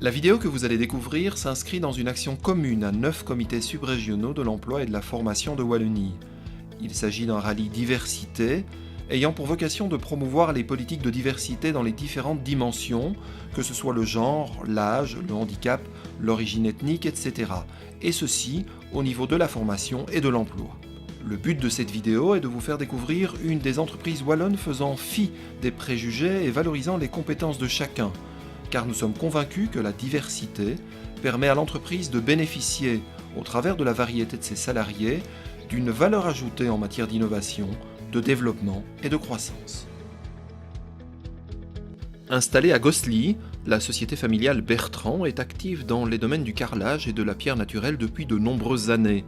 La vidéo que vous allez découvrir s'inscrit dans une action commune à 9 comités subrégionaux de l'emploi et de la formation de Wallonie. Il s'agit d'un rallye diversité, ayant pour vocation de promouvoir les politiques de diversité dans les différentes dimensions, que ce soit le genre, l'âge, le handicap, l'origine ethnique, etc. Et ceci au niveau de la formation et de l'emploi. Le but de cette vidéo est de vous faire découvrir une des entreprises wallonnes faisant fi des préjugés et valorisant les compétences de chacun, car nous sommes convaincus que la diversité permet à l'entreprise de bénéficier, au travers de la variété de ses salariés, d'une valeur ajoutée en matière d'innovation, de développement et de croissance. Installée à Gosselies, la société familiale Bertrand est active dans les domaines du carrelage et de la pierre naturelle depuis de nombreuses années.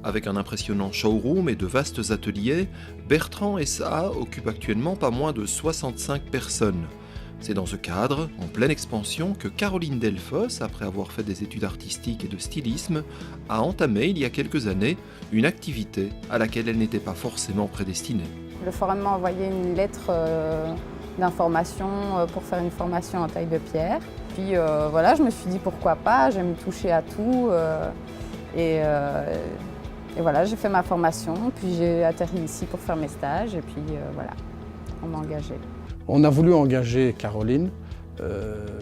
Avec un impressionnant showroom et de vastes ateliers, Bertrand SA occupe actuellement pas moins de 65 personnes. C'est dans ce cadre, en pleine expansion, que Caroline Delfosse, après avoir fait des études artistiques et de stylisme, a entamé il y a quelques années une activité à laquelle elle n'était pas forcément prédestinée. Le forum m'a envoyé une lettre d'information pour faire une formation en taille de pierre. Puis voilà, je me suis dit pourquoi pas, j'aime toucher à tout. Et voilà, j'ai fait ma formation, puis j'ai atterri ici pour faire mes stages et puis voilà, on m'a engagée. On a voulu engager Caroline,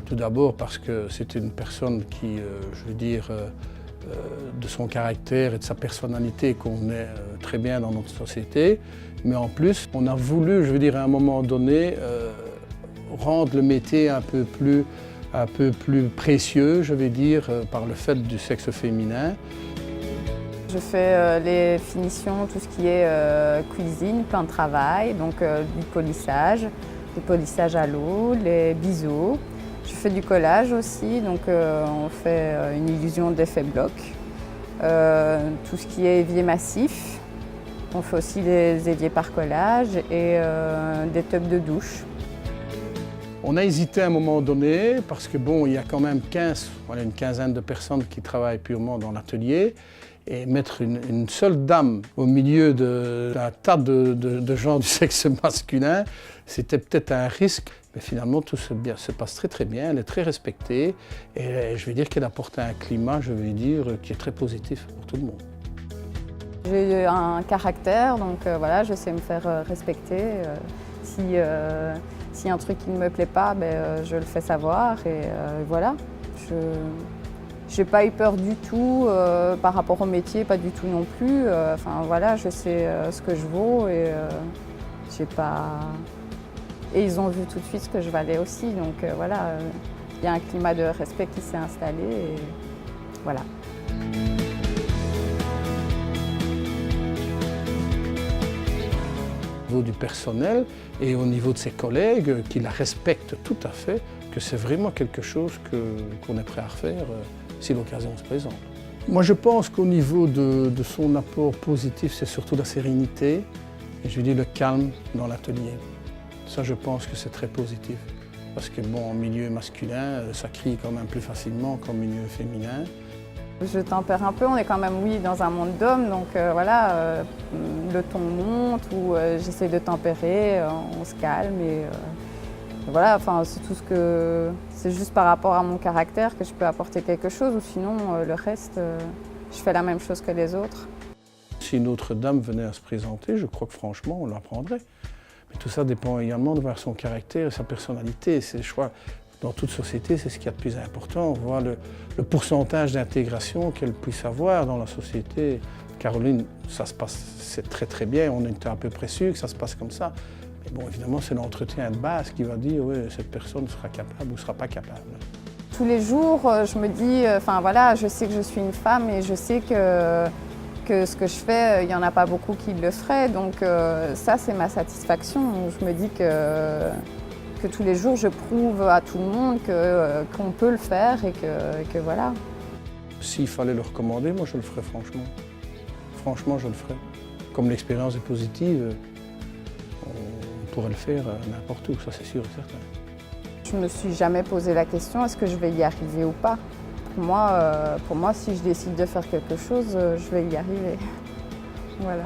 tout d'abord parce que c'était une personne qui, je veux dire, de son caractère et de sa personnalité convenait très bien dans notre société. Mais en plus, on a voulu, je veux dire, à un moment donné, rendre le métier un peu plus précieux, je vais dire, par le fait du sexe féminin. Je fais les finitions, tout ce qui est cuisine, plan de travail, donc du polissage. Le polissage à l'eau, les biseaux. Je fais du collage aussi, donc on fait une illusion d'effet bloc. Tout ce qui est évier massif. On fait aussi des éviers par collage et des tubs de douche. On a hésité à un moment donné parce que bon, il y a quand même une quinzaine de personnes qui travaillent purement dans l'atelier. Et mettre une seule dame au milieu d'un tas de gens du sexe masculin, c'était peut-être un risque. Mais finalement, tout se passe très très bien, elle est très respectée. Et je vais dire qu'elle apporte un climat, je vais dire, qui est très positif pour tout le monde. J'ai un caractère, donc voilà, je sais me faire respecter. Si y a un truc qui ne me plaît pas, je le fais savoir et voilà. Je n'ai pas eu peur du tout par rapport au métier, pas du tout non plus. Enfin voilà, je sais ce que je vaux et j'ai pas. Et ils ont vu tout de suite ce que je valais aussi, donc voilà, il y a un climat de respect qui s'est installé et voilà. Au niveau du personnel et au niveau de ses collègues, qui la respectent tout à fait, que c'est vraiment quelque chose qu'on est prêt à refaire si l'occasion se présente. Moi je pense qu'au niveau de son apport positif, c'est surtout la sérénité et je dis le calme dans l'atelier. Ça je pense que c'est très positif parce que bon, en milieu masculin, ça crie quand même plus facilement qu'en milieu féminin. Je tempère un peu, on est quand même oui dans un monde d'hommes, donc voilà, le ton monte ou j'essaie de tempérer, on se calme et voilà, enfin c'est tout ce que c'est juste par rapport à mon caractère que je peux apporter quelque chose ou sinon le reste, je fais la même chose que les autres. Si une autre dame venait à se présenter, je crois que franchement on la prendrait. Mais tout ça dépend également de voir son caractère et sa personnalité. C'est, je crois, dans toute société, c'est ce qu'il y a de plus important, voir le pourcentage d'intégration qu'elle puisse avoir dans la société. Caroline, ça se passe, c'est très très bien, on était à peu près sûr que ça se passe comme ça. Mais bon, évidemment, c'est l'entretien de base qui va dire oui, cette personne sera capable ou ne sera pas capable. Tous les jours, je me dis, enfin voilà, je sais que je suis une femme et je sais que ce que je fais, il n'y en a pas beaucoup qui le feraient. Donc ça, c'est ma satisfaction. Je me dis que tous les jours, je prouve à tout le monde qu'on peut le faire et que voilà. S'il fallait le recommander, moi je le ferais franchement. Franchement, je le ferais. Comme l'expérience est positive, on pourrait le faire n'importe où, ça c'est sûr et certain. Je ne me suis jamais posé la question, est-ce que je vais y arriver ou pas? Pour moi, si je décide de faire quelque chose, je vais y arriver. Voilà.